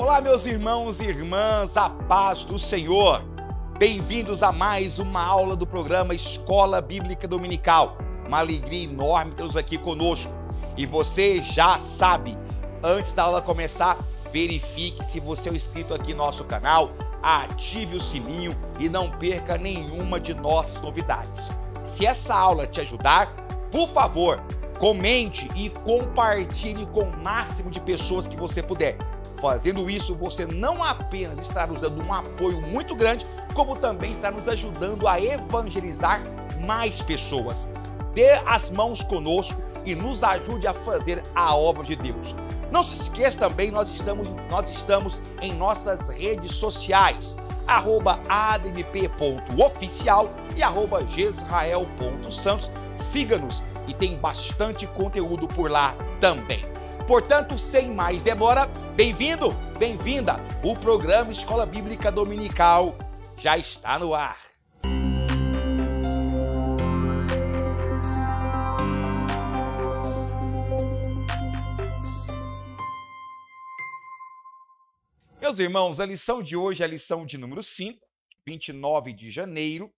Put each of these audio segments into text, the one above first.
Olá, meus irmãos e irmãs, a paz do Senhor. Bem-vindos a mais uma aula do programa Escola Bíblica Dominical. Uma alegria enorme tê-los aqui conosco. E você já sabe, antes da aula começar, verifique se você é inscrito aqui no nosso canal, ative o sininho e não perca nenhuma de nossas novidades. Se essa aula te ajudar, por favor, comente e compartilhe com o máximo de pessoas que você puder. Fazendo isso, você não apenas estará nos dando um apoio muito grande, como também está nos ajudando a evangelizar mais pessoas. Dê as mãos conosco e nos ajude a fazer a obra de Deus. Não se esqueça também, nós estamos em nossas redes sociais, @admp.oficial e @gesrael.santos. Siga-nos e tem bastante conteúdo por lá também. Portanto, sem mais demora, bem-vindo, bem-vinda! O programa Escola Bíblica Dominical já está no ar. Meus irmãos, a lição de hoje é a lição de número 5, 29 de janeiro,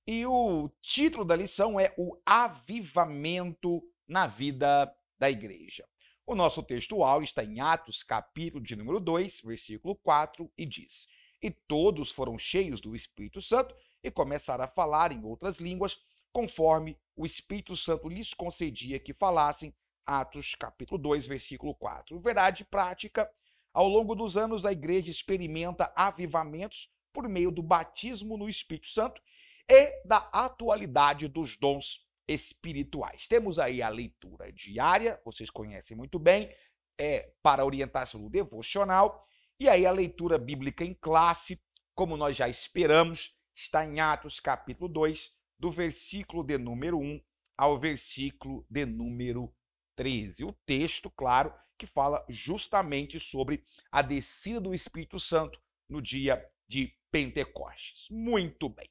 e o título da lição é o avivamento na vida da igreja. O nosso textual está em Atos, capítulo de número 2, versículo 4, e diz: E todos foram cheios do Espírito Santo e começaram a falar em outras línguas, conforme o Espírito Santo lhes concedia que falassem. Atos, capítulo 2, versículo 4. Verdade prática, ao longo dos anos a igreja experimenta avivamentos por meio do batismo no Espírito Santo e da atualidade dos dons espirituais. Temos aí a leitura diária, vocês conhecem muito bem, para orientação do devocional, e aí a leitura bíblica em classe, como nós já esperamos, está em Atos capítulo 2, do versículo de número 1 ao versículo de número 13. O texto, claro, que fala justamente sobre a descida do Espírito Santo no dia de Pentecostes. Muito bem.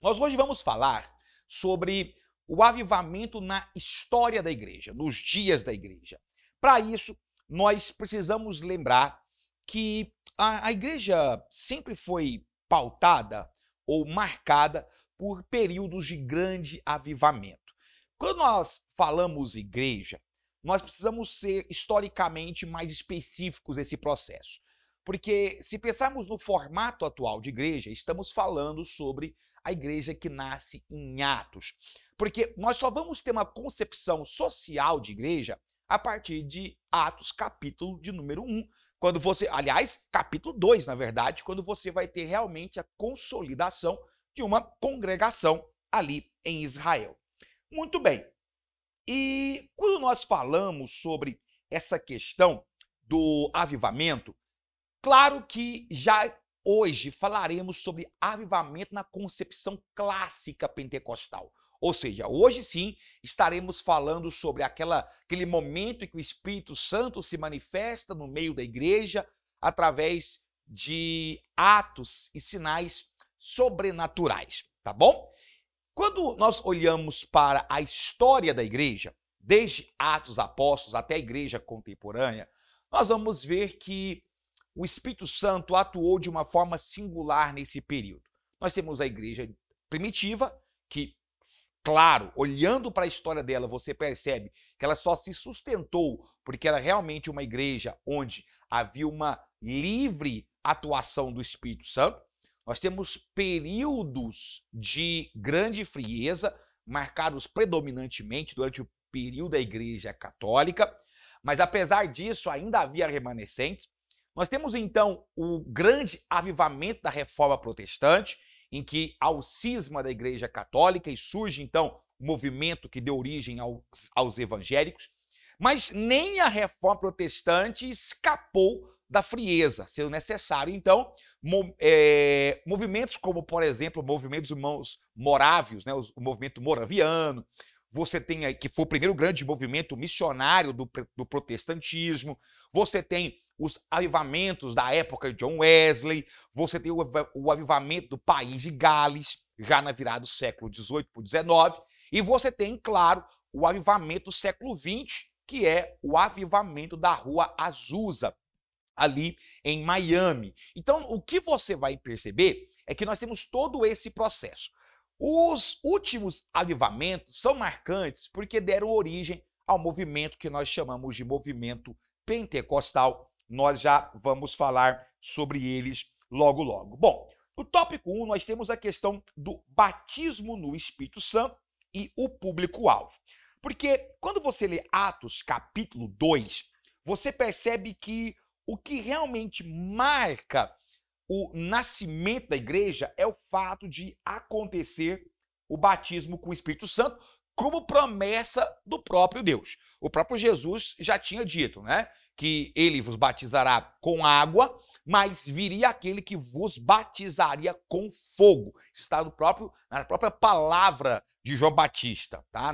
Nós hoje vamos falar sobre o avivamento na história da igreja, nos dias da igreja. Para isso, nós precisamos lembrar que a igreja sempre foi pautada ou marcada por períodos de grande avivamento. Quando nós falamos igreja, nós precisamos ser historicamente mais específicos nesse processo. Porque se pensarmos no formato atual de igreja, estamos falando sobre a igreja que nasce em Atos. Porque nós só vamos ter uma concepção social de igreja a partir de Atos, capítulo de número 1, quando você, aliás, capítulo 2, na verdade, quando você vai ter realmente a consolidação de uma congregação ali em Israel. Muito bem. E quando nós falamos sobre essa questão do avivamento, claro que já hoje falaremos sobre avivamento na concepção clássica pentecostal. Ou seja, hoje sim estaremos falando sobre aquele momento em que o Espírito Santo se manifesta no meio da igreja através de atos e sinais sobrenaturais, tá bom? Quando nós olhamos para a história da igreja, desde Atos Apóstolos até a igreja contemporânea, nós vamos ver que o Espírito Santo atuou de uma forma singular nesse período. Nós temos a igreja primitiva, que, claro, olhando para a história dela, você percebe que ela só se sustentou porque era realmente uma igreja onde havia uma livre atuação do Espírito Santo. Nós temos períodos de grande frieza, marcados predominantemente durante o período da Igreja Católica, mas apesar disso ainda havia remanescentes. Nós temos então o grande avivamento da Reforma Protestante, em que há o cisma da Igreja Católica e surge então o movimento que deu origem aos evangélicos, mas nem a Reforma Protestante escapou da frieza, sendo necessário então movimentos como, por exemplo, o movimento dos irmãos morávios, né, o movimento moraviano. Você tem aí, que foi o primeiro grande movimento missionário do protestantismo. Você tem os avivamentos da época de John Wesley, você tem o avivamento do país de Gales, já na virada do século XVIII para o XIX, e você tem, claro, o avivamento do século XX, que é o avivamento da Rua Azusa, ali em Miami. Então, o que você vai perceber é que nós temos todo esse processo. Os últimos avivamentos são marcantes porque deram origem ao movimento que nós chamamos de movimento pentecostal. Nós já vamos falar sobre eles logo, logo. Bom, no tópico 1, nós temos a questão do batismo no Espírito Santo e o público-alvo. Porque quando você lê Atos capítulo 2, você percebe que o que realmente marca o nascimento da igreja é o fato de acontecer o batismo com o Espírito Santo como promessa do próprio Deus. O próprio Jesus já tinha dito, né, que ele vos batizará com água, mas viria aquele que vos batizaria com fogo. Isso está na própria palavra de João Batista, tá?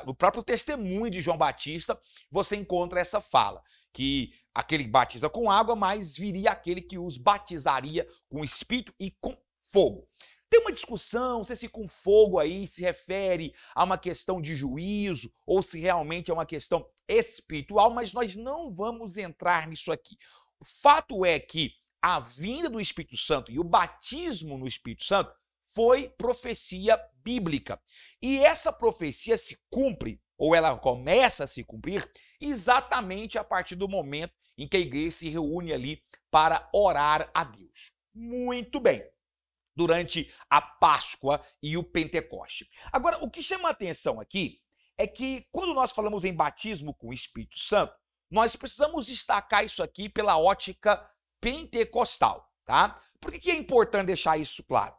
No próprio testemunho de João Batista, você encontra essa fala, que aquele que batiza com água, mas viria aquele que os batizaria com espírito e com fogo. Tem uma discussão se esse com fogo aí se refere a uma questão de juízo ou se realmente é uma questão espiritual, mas nós não vamos entrar nisso aqui. O fato é que a vinda do Espírito Santo e o batismo no Espírito Santo foi profecia bíblica. E essa profecia se cumpre, ou ela começa a se cumprir, exatamente a partir do momento em que a igreja se reúne ali para orar a Deus. Muito bem. Durante a Páscoa e o Pentecoste. Agora, o que chama a atenção aqui é que quando nós falamos em batismo com o Espírito Santo, nós precisamos destacar isso aqui pela ótica pentecostal, tá? Por que é importante deixar isso claro?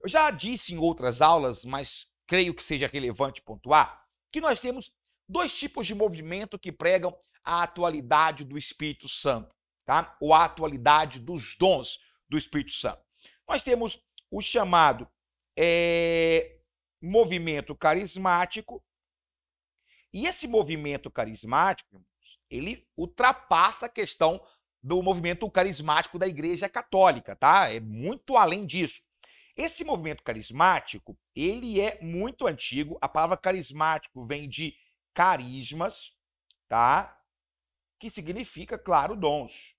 Eu já disse em outras aulas, mas creio que seja relevante pontuar, que nós temos dois tipos de movimento que pregam a atualidade do Espírito Santo, tá? Ou a atualidade dos dons do Espírito Santo. Nós temos o chamado movimento carismático, e esse movimento carismático, ele ultrapassa a questão do movimento carismático da Igreja Católica, tá? É muito além disso. Esse movimento carismático, ele é muito antigo, a palavra carismático vem de carismas, tá? Que significa, claro, dons,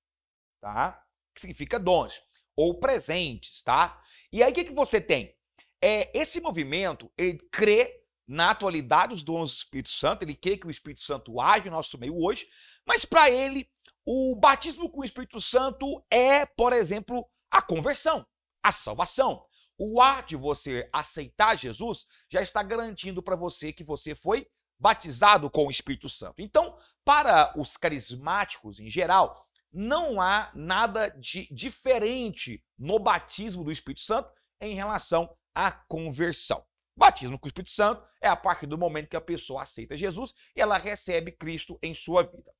tá? Que significa dons ou presentes, tá? E aí o que você tem? Esse movimento, ele crê na atualidade dos dons do Espírito Santo, ele crê que o Espírito Santo age no nosso meio hoje, mas para ele, o batismo com o Espírito Santo é, por exemplo, a conversão, a salvação. O ato de você aceitar Jesus já está garantindo para você que você foi batizado com o Espírito Santo. Então, para os carismáticos em geral, não há nada de diferente no batismo do Espírito Santo em relação à conversão. Batismo com o Espírito Santo é a partir do momento que a pessoa aceita Jesus e ela recebe Cristo em sua vida.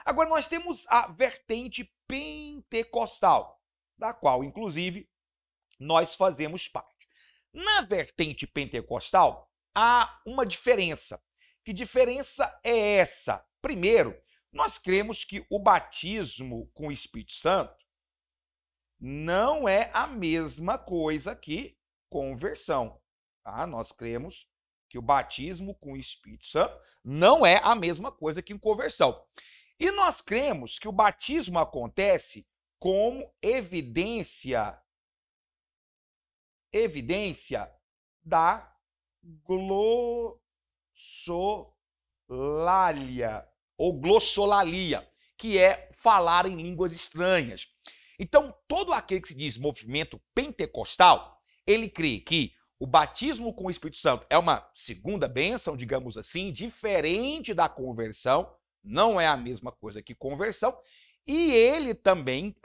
Agora nós temos a vertente pentecostal, da qual, inclusive, nós fazemos parte. Na vertente pentecostal, há uma diferença. Que diferença é essa? Primeiro, nós cremos que o batismo com o Espírito Santo não é a mesma coisa que conversão. Tá? Nós cremos que o batismo com o Espírito Santo não é a mesma coisa que conversão. E nós cremos que o batismo acontece como evidência da glossolalia ou glossolalia, que é falar em línguas estranhas. Então, todo aquele que se diz movimento pentecostal, ele crê que o batismo com o Espírito Santo é uma segunda bênção, digamos assim, diferente da conversão, não é a mesma coisa que conversão, e ele também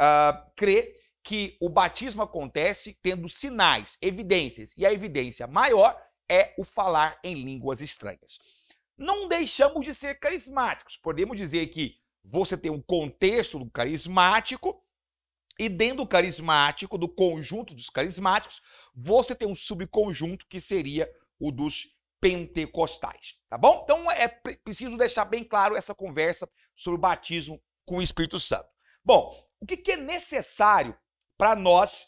crê que o batismo acontece tendo sinais, evidências, e a evidência maior é o falar em línguas estranhas. Não deixamos de ser carismáticos, podemos dizer que você tem um contexto do carismático, e dentro do carismático, do conjunto dos carismáticos, você tem um subconjunto que seria o dos pentecostais, tá bom? Então é preciso deixar bem claro essa conversa sobre o batismo com o Espírito Santo. Bom, o que é necessário para nós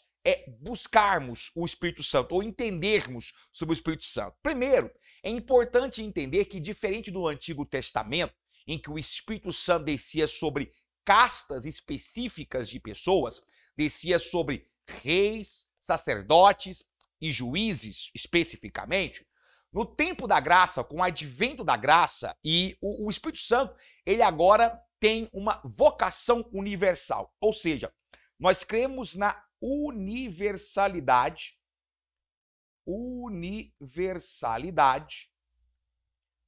buscarmos o Espírito Santo ou entendermos sobre o Espírito Santo? Primeiro, é importante entender que diferente do Antigo Testamento, em que o Espírito Santo descia sobre castas específicas de pessoas, descia sobre reis, sacerdotes e juízes, especificamente. No tempo da graça, com o advento da graça e o Espírito Santo, ele agora tem uma vocação universal. Ou seja, nós cremos na universalidade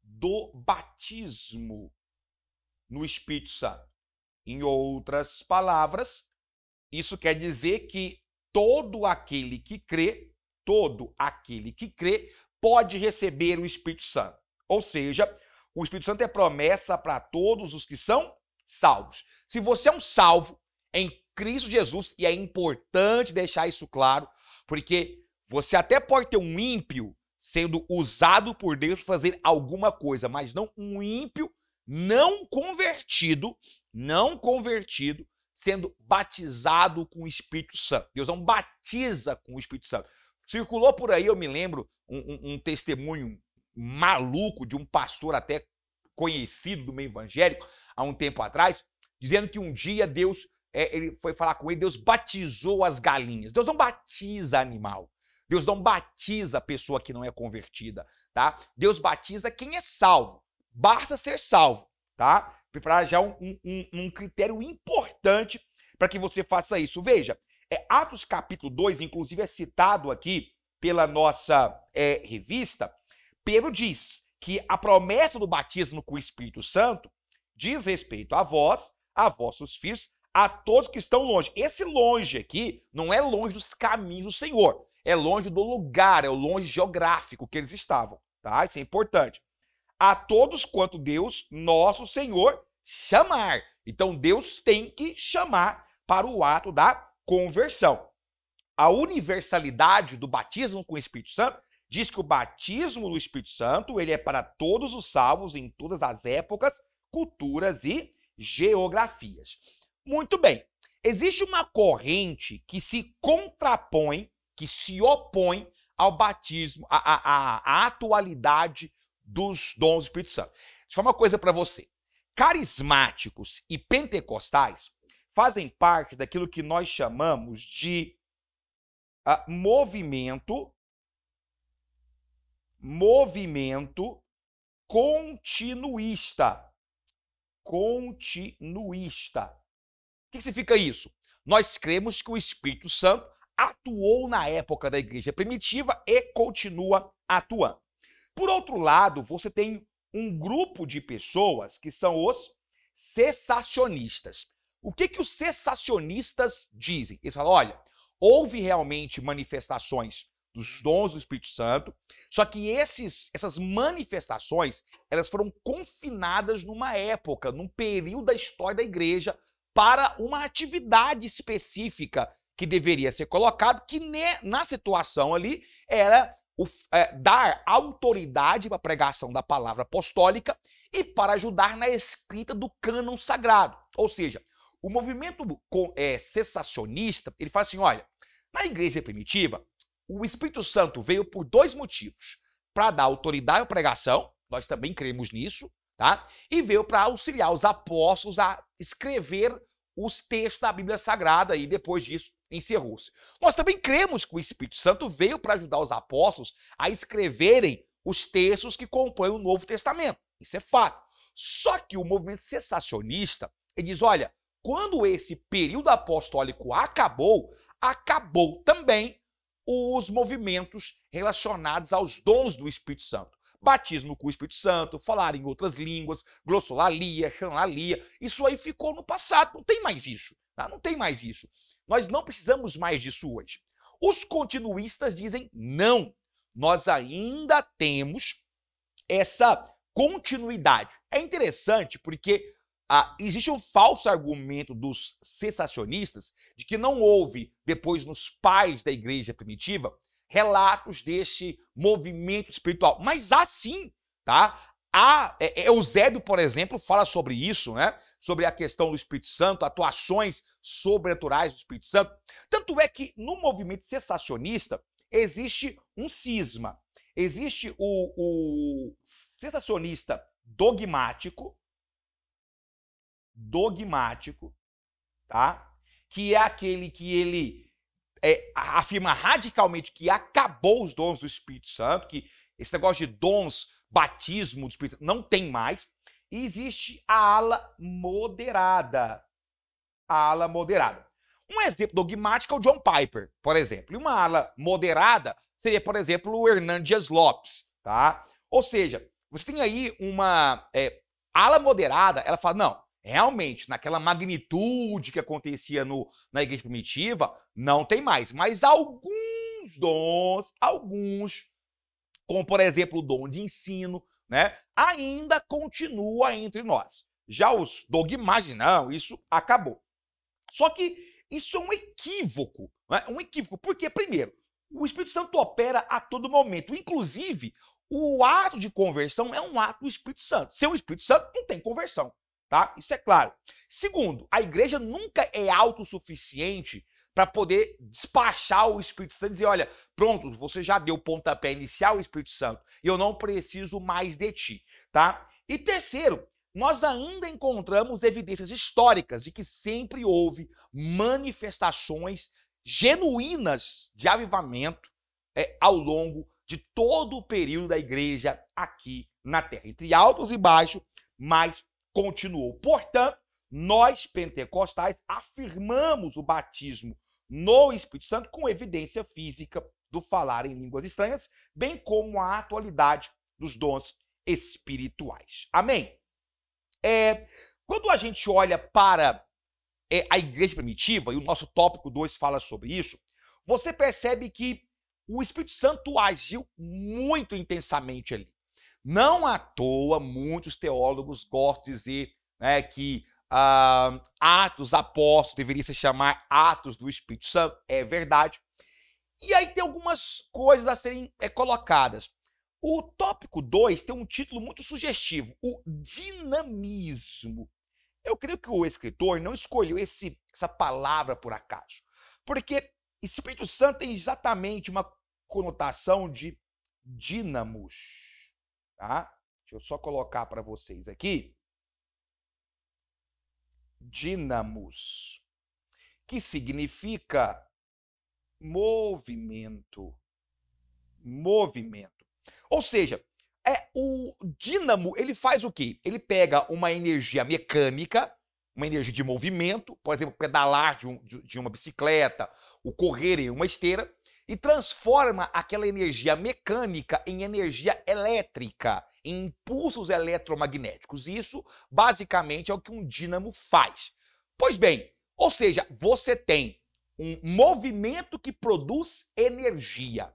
do batismo no Espírito Santo. Em outras palavras, isso quer dizer que todo aquele que crê pode receber o Espírito Santo. Ou seja, o Espírito Santo é promessa para todos os que são salvos. Se você é um salvo em Cristo Jesus, e é importante deixar isso claro, porque você até pode ter um ímpio sendo usado por Deus para fazer alguma coisa, mas não um ímpio não convertido, sendo batizado com o Espírito Santo. Deus não batiza com o Espírito Santo. Circulou por aí, eu me lembro, um testemunho maluco de um pastor até conhecido do meio evangélico, há um tempo atrás, dizendo que um dia Deus, ele foi falar com ele, Deus batizou as galinhas. Deus não batiza animal. Deus não batiza a pessoa que não é convertida, tá? Deus batiza quem é salvo. Basta ser salvo, tá? Para já um critério importante para que você faça isso. Veja, Atos capítulo 2, inclusive é citado aqui pela nossa revista. Pedro diz que a promessa do batismo com o Espírito Santo diz respeito a vós, a vossos filhos, a todos que estão longe. Esse longe aqui não é longe dos caminhos do Senhor, é longe do lugar, é o longe geográfico que eles estavam, tá? Isso é importante. A todos quanto Deus, nosso Senhor, chamar. Então Deus tem que chamar para o ato da conversão. A universalidade do batismo com o Espírito Santo diz que o batismo do Espírito Santo ele é para todos os salvos em todas as épocas, culturas e geografias. Muito bem. Existe uma corrente que se contrapõe, que se opõe ao batismo, à atualidade dos dons do Espírito Santo. Deixa eu falar uma coisa para você. Carismáticos e pentecostais fazem parte daquilo que nós chamamos de movimento continuista. Continuista. O que significa isso? Nós cremos que o Espírito Santo atuou na época da igreja primitiva e continua atuando. Por outro lado, você tem um grupo de pessoas que são os cessacionistas. O que os cessacionistas dizem? Eles falam, olha, houve realmente manifestações dos dons do Espírito Santo, só que essas manifestações, elas foram confinadas numa época, num período da história da igreja, para uma atividade específica que deveria ser colocado, que na situação ali era dar autoridade para a pregação da palavra apostólica e para ajudar na escrita do cânon sagrado. Ou seja, o movimento cessacionista, ele fala assim, olha, na igreja primitiva, o Espírito Santo veio por dois motivos. Para dar autoridade à pregação, nós também cremos nisso, tá? E veio para auxiliar os apóstolos a escrever os textos da Bíblia Sagrada e depois disso encerrou-se. Nós também cremos que o Espírito Santo veio para ajudar os apóstolos a escreverem os textos que compõem o Novo Testamento. Isso é fato. Só que o movimento cessacionista, ele diz, olha, quando esse período apostólico acabou, acabou também os movimentos relacionados aos dons do Espírito Santo. Batismo com o Espírito Santo, falar em outras línguas, glossolalia, xanlalia, isso aí ficou no passado, não tem mais isso, tá? Não tem mais isso. Nós não precisamos mais disso hoje. Os continuistas dizem não, nós ainda temos essa continuidade. É interessante porque existe um falso argumento dos cessacionistas de que não houve, depois nos pais da igreja primitiva, relatos deste movimento espiritual. Mas há sim, tá? Eusébio, por exemplo, fala sobre isso, né? Sobre a questão do Espírito Santo, atuações sobrenaturais do Espírito Santo. Tanto é que no movimento cessacionista existe um cisma. Existe o cessacionista dogmático dogmático, tá? Que é aquele que ele afirma radicalmente que acabou os dons do Espírito Santo, que esse negócio de dons, batismo do Espírito Santo não tem mais. E existe a ala moderada. A ala moderada. Um exemplo dogmático é o John Piper, por exemplo. E uma ala moderada seria, por exemplo, o Hernán Dias Lopes, tá? Ou seja, você tem aí uma ala moderada, ela fala, não, realmente, naquela magnitude que acontecia na igreja primitiva, não tem mais. Mas alguns dons, como por exemplo o dom de ensino, né, ainda continua entre nós. Já os dogmas, não, isso acabou. Só que isso é um equívoco, né? Um equívoco, porque, primeiro, o Espírito Santo opera a todo momento. Inclusive, o ato de conversão é um ato do Espírito Santo. Sem o Espírito Santo, não tem conversão, tá? Isso é claro. Segundo, a igreja nunca é autossuficiente para poder despachar o Espírito Santo e dizer, olha, pronto, você já deu o pontapé inicial, Espírito Santo, e eu não preciso mais de ti, tá? E terceiro, nós ainda encontramos evidências históricas de que sempre houve manifestações genuínas de avivamento ao longo de todo o período da igreja aqui na Terra. Entre altos e baixos, mas continuou. Portanto, nós pentecostais afirmamos o batismo no Espírito Santo com evidência física do falar em línguas estranhas, bem como a atualidade dos dons espirituais. Amém? Quando a gente olha para a igreja primitiva, e o nosso tópico 2 fala sobre isso, você percebe que o Espírito Santo agiu muito intensamente ali. Não à toa, muitos teólogos gostam de dizer, né, que Atos Apóstolos deveria se chamar Atos do Espírito Santo. É verdade. E aí tem algumas coisas a serem colocadas. O tópico 2 tem um título muito sugestivo, o dinamismo. Eu creio que o escritor não escolheu essa palavra por acaso, porque Espírito Santo tem exatamente uma conotação de dínamos, tá? Deixa eu só colocar para vocês aqui. Dínamos, que significa movimento. Movimento. Ou seja, o dínamo, ele faz o quê? Ele pega uma energia mecânica, uma energia de movimento, por exemplo, pedalar de uma bicicleta, o correr em uma esteira, e transforma aquela energia mecânica em energia elétrica, em impulsos eletromagnéticos. Isso, basicamente, é o que um dínamo faz. Pois bem, ou seja, você tem um movimento que produz energia.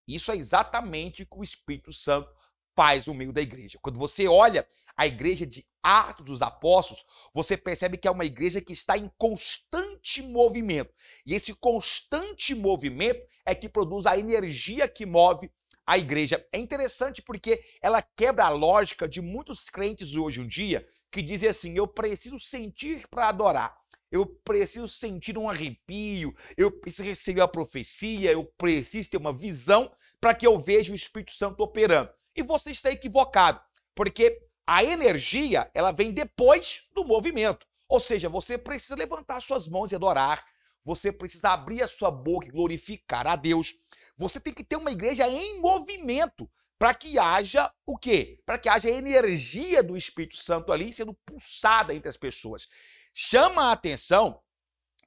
Isso é exatamente o que o Espírito Santo faz no meio da igreja. Quando você olha a igreja de Atos dos Apóstolos, você percebe que é uma igreja que está em constante movimento. E esse constante movimento é que produz a energia que move a igreja. É interessante porque ela quebra a lógica de muitos crentes hoje em dia que dizem assim, eu preciso sentir para adorar. Eu preciso sentir um arrepio, eu preciso receber a profecia, eu preciso ter uma visão para que eu veja o Espírito Santo operando. E você está equivocado, porque a energia, ela vem depois do movimento. Ou seja, você precisa levantar suas mãos e adorar, você precisa abrir a sua boca e glorificar a Deus. Você tem que ter uma igreja em movimento para que haja o quê? Para que haja energia do Espírito Santo ali sendo pulsada entre as pessoas. Chama a atenção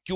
que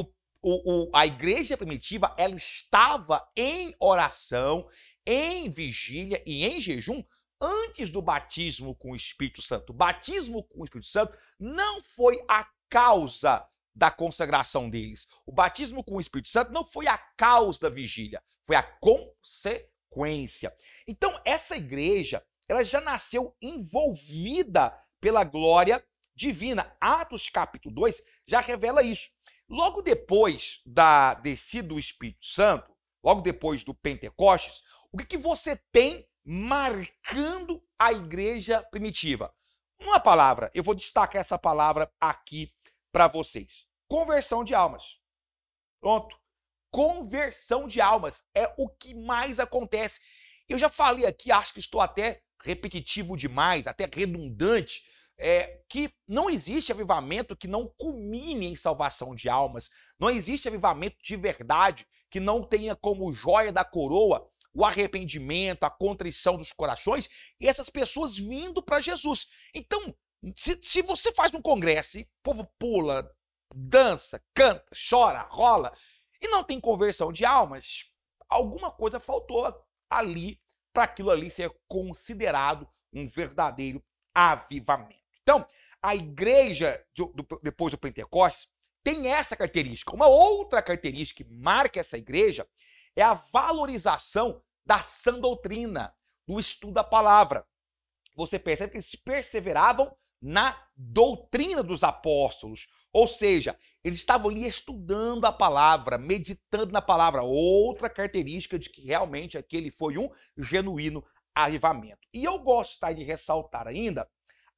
a igreja primitiva, ela estava em oração, em vigília e em jejum antes do batismo com o Espírito Santo. O batismo com o Espírito Santo não foi a causa da consagração deles. O batismo com o Espírito Santo não foi a causa da vigília, foi a consequência. Então, essa igreja, ela já nasceu envolvida pela glória divina. Atos capítulo 2 já revela isso. Logo depois da descida do Espírito Santo, logo depois do Pentecostes, o que você tem marcando a igreja primitiva? Uma palavra, eu vou destacar essa palavra aqui para vocês. Conversão de almas. Pronto. Conversão de almas é o que mais acontece. Eu já falei aqui, acho que estou até repetitivo demais, até redundante, que não existe avivamento que não culmine em salvação de almas. Não existe avivamento de verdade que não tenha como joia da coroa o arrependimento, a contrição dos corações e essas pessoas vindo para Jesus. Então, se você faz um congresso e o povo pula, dança, canta, chora, rola e não tem conversão de almas, alguma coisa faltou ali para aquilo ali ser considerado um verdadeiro avivamento. Então, a igreja depois do Pentecostes tem essa característica. Uma outra característica que marca essa igreja é a valorização da sã doutrina, do estudo da palavra. Você percebe que eles perseveravam na doutrina dos apóstolos, ou seja, eles estavam ali estudando a palavra, meditando na palavra, outra característica de que realmente aquele foi um genuíno avivamento. E eu gostaria de ressaltar ainda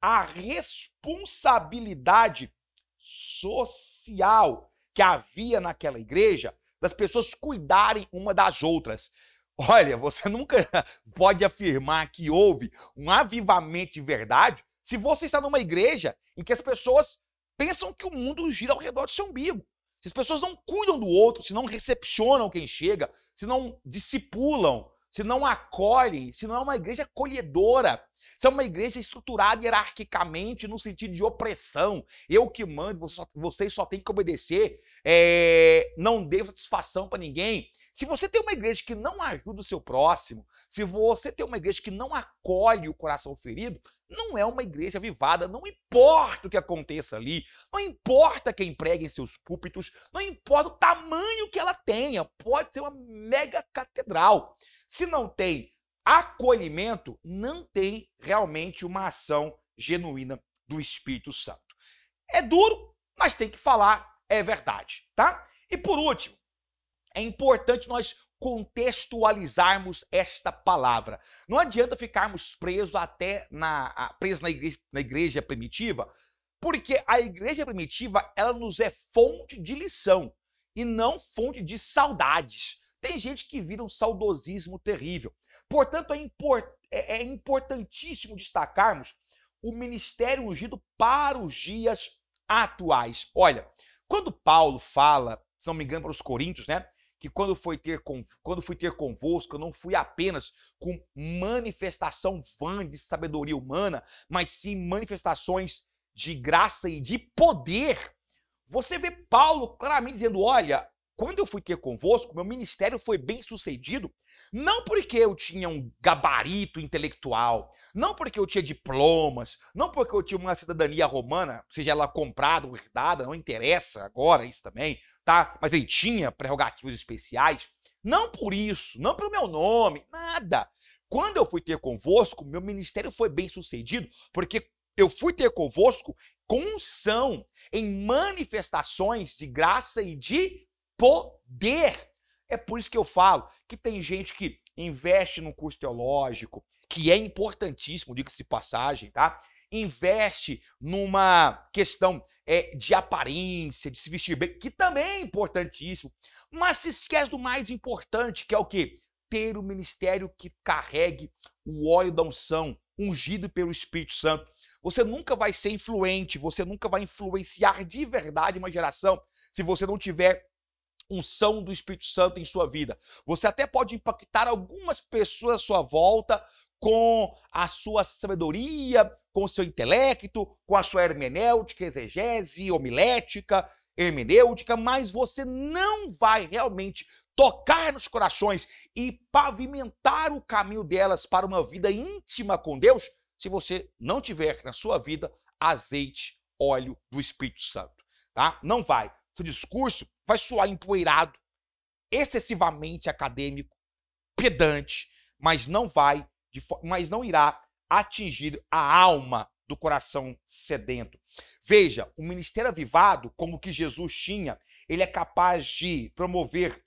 a responsabilidade social que havia naquela igreja das pessoas cuidarem uma das outras. Olha, você nunca pode afirmar que houve um avivamento de verdade se você está numa igreja em que as pessoas pensam que o mundo gira ao redor do seu umbigo. Se as pessoas não cuidam do outro, se não recepcionam quem chega, se não discipulam, se não acolhem, se não é uma igreja acolhedora, se é uma igreja estruturada hierarquicamente no sentido de opressão, eu que mando, vocês só têm que obedecer, não dê satisfação para ninguém. Se você tem uma igreja que não ajuda o seu próximo, se você tem uma igreja que não acolhe o coração ferido, não é uma igreja avivada, não importa o que aconteça ali, não importa quem prega em seus púlpitos, não importa o tamanho que ela tenha, pode ser uma mega catedral. Se não tem acolhimento, não tem realmente uma ação genuína do Espírito Santo. É duro, mas tem que falar, é verdade, tá? E por último, é importante nós contextualizarmos esta palavra. Não adianta ficarmos presos na igreja primitiva, porque a igreja primitiva ela nos é fonte de lição e não fonte de saudades. Tem gente que vira um saudosismo terrível. Portanto, é importantíssimo destacarmos o ministério ungido para os dias atuais. Olha, quando Paulo fala, se não me engano, para os Coríntios, né? Que quando fui ter convosco, eu não fui apenas com manifestação vã de sabedoria humana, mas sim manifestações de graça e de poder. Você vê Paulo claramente dizendo, olha, quando eu fui ter convosco, meu ministério foi bem sucedido, não porque eu tinha um gabarito intelectual, não porque eu tinha diplomas, não porque eu tinha uma cidadania romana, seja ela comprada ou herdada, não interessa agora isso também, tá? Mas ele tinha prerrogativas especiais, não por isso, não pelo meu nome, nada. Quando eu fui ter convosco, meu ministério foi bem sucedido, porque eu fui ter convosco com unção, em manifestações de graça e de poder. É por isso que eu falo que tem gente que investe num curso teológico, que é importantíssimo, diga-se de passagem, tá? Investe numa questão de aparência, de se vestir bem, que também é importantíssimo, mas se esquece do mais importante, que é o quê? Ter o ministério que carregue o óleo da unção, ungido pelo Espírito Santo. Você nunca vai ser influente, você nunca vai influenciar de verdade uma geração se você não tiver unção do Espírito Santo em sua vida. Você até pode impactar algumas pessoas à sua volta com a sua sabedoria, com o seu intelecto, com a sua hermenêutica, exegese, homilética, hermenêutica, mas você não vai realmente tocar nos corações e pavimentar o caminho delas para uma vida íntima com Deus se você não tiver na sua vida azeite, óleo do Espírito Santo, tá? Não vai. Seu discurso vai soar empoeirado, excessivamente acadêmico, pedante, mas não irá atingir a alma do coração sedento. Veja, o ministério avivado, como que Jesus tinha, ele é capaz de promover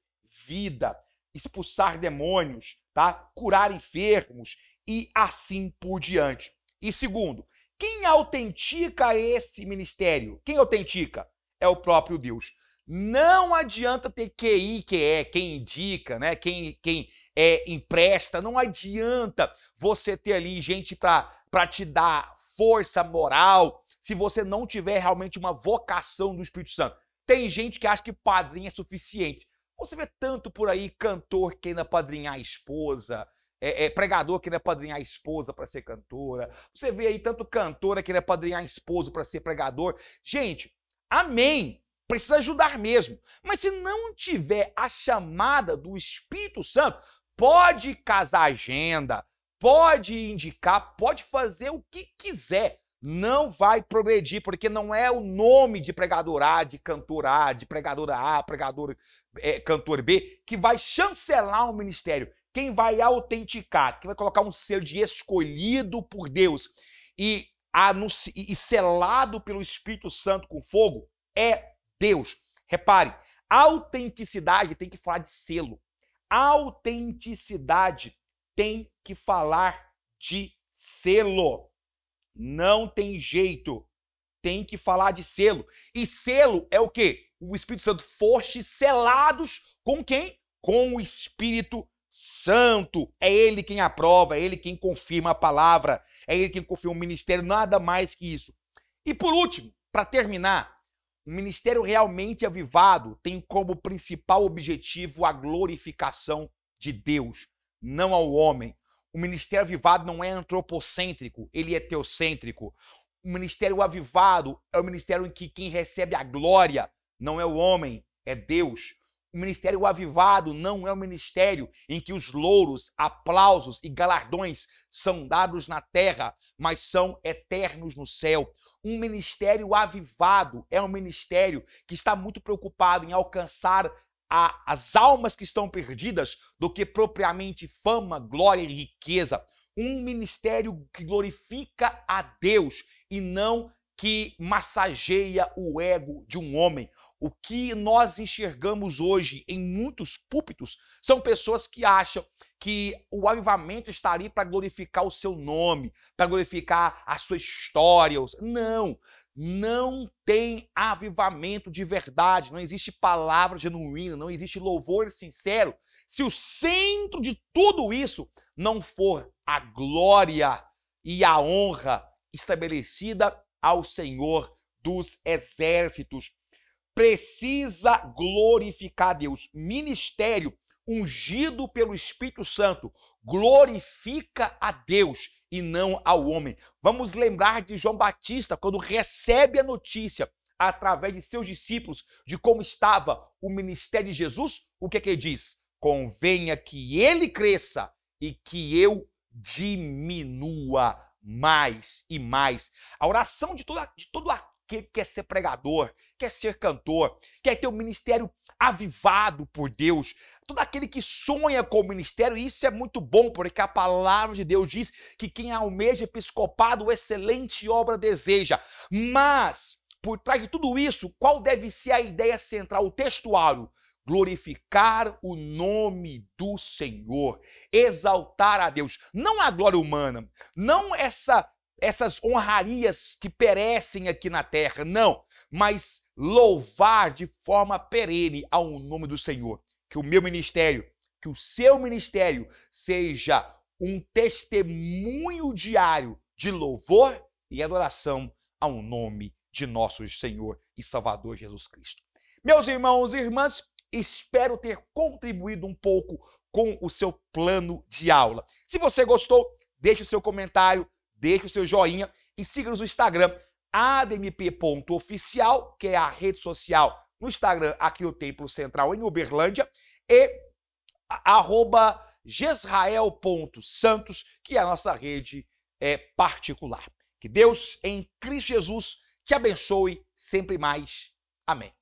vida, expulsar demônios, tá? Curar enfermos e assim por diante. E segundo, quem autentica esse ministério? Quem autentica? É o próprio Deus. Não adianta ter QI, que é quem indica, né? Quem empresta. Não adianta você ter ali gente para te dar força moral, se você não tiver realmente uma vocação do Espírito Santo. Tem gente que acha que padrinho é suficiente. Você vê tanto por aí cantor querendo apadrinhar a esposa, pregador querendo apadrinhar a esposa para ser cantora. Você vê aí tanto cantora querendo apadrinhar esposo para ser pregador. Gente, amém. Precisa ajudar mesmo. Mas se não tiver a chamada do Espírito Santo, pode casar agenda, pode indicar, pode fazer o que quiser. Não vai progredir, porque não é o nome de pregador A, de cantor A, de pregadora A, cantor B, que vai chancelar o ministério. Quem vai autenticar, quem vai colocar um selo de escolhido por Deus e selado pelo Espírito Santo com fogo é Deus. Repare, autenticidade tem que falar de selo. Autenticidade tem que falar de selo. Não tem jeito. Tem que falar de selo. E selo é o quê? O Espírito Santo. Foste selados com quem? Com o Espírito Santo. É ele quem aprova, é ele quem confirma a palavra, é ele quem confirma o ministério, nada mais que isso. E por último, para terminar, o ministério realmente avivado tem como principal objetivo a glorificação de Deus, não ao homem. O ministério avivado não é antropocêntrico, ele é teocêntrico. O ministério avivado é o ministério em que quem recebe a glória não é o homem, é Deus. O ministério avivado não é um ministério em que os louros, aplausos e galardões são dados na terra, mas são eternos no céu. Um ministério avivado é um ministério que está muito preocupado em alcançar as almas que estão perdidas do que propriamente fama, glória e riqueza. Um ministério que glorifica a Deus e não que massageia o ego de um homem. O que nós enxergamos hoje em muitos púlpitos são pessoas que acham que o avivamento está ali para glorificar o seu nome, para glorificar a sua história. Não, não tem avivamento de verdade, não existe palavra genuína, não existe louvor sincero, se o centro de tudo isso não for a glória e a honra estabelecida ao Senhor dos exércitos. Precisa glorificar a Deus. Ministério ungido pelo Espírito Santo glorifica a Deus e não ao homem. Vamos lembrar de João Batista, quando recebe a notícia através de seus discípulos de como estava o ministério de Jesus, o que ele diz? Convenha que ele cresça e que eu diminua mais e mais. A oração de todo aquele que quer ser pregador, quer ser cantor, quer ter um ministério avivado por Deus, todo aquele que sonha com o ministério, isso é muito bom, porque a palavra de Deus diz que quem almeja episcopado, excelente obra deseja. Mas, por trás de tudo isso, qual deve ser a ideia central, o textuário? Glorificar o nome do Senhor, exaltar a Deus, não a glória humana, não essas honrarias que perecem aqui na terra, não, mas louvar de forma perene ao nome do Senhor. Que o meu ministério, que o seu ministério seja um testemunho diário de louvor e adoração ao nome de nosso Senhor e Salvador Jesus Cristo. Meus irmãos e irmãs, espero ter contribuído um pouco com o seu plano de aula. Se você gostou, deixe o seu comentário, deixe o seu joinha e siga-nos no Instagram, admp.oficial, que é a rede social no Instagram aqui no Templo Central em Uberlândia, e @gesrael.santos, que é a nossa rede particular. Que Deus, em Cristo Jesus, te abençoe sempre mais. Amém.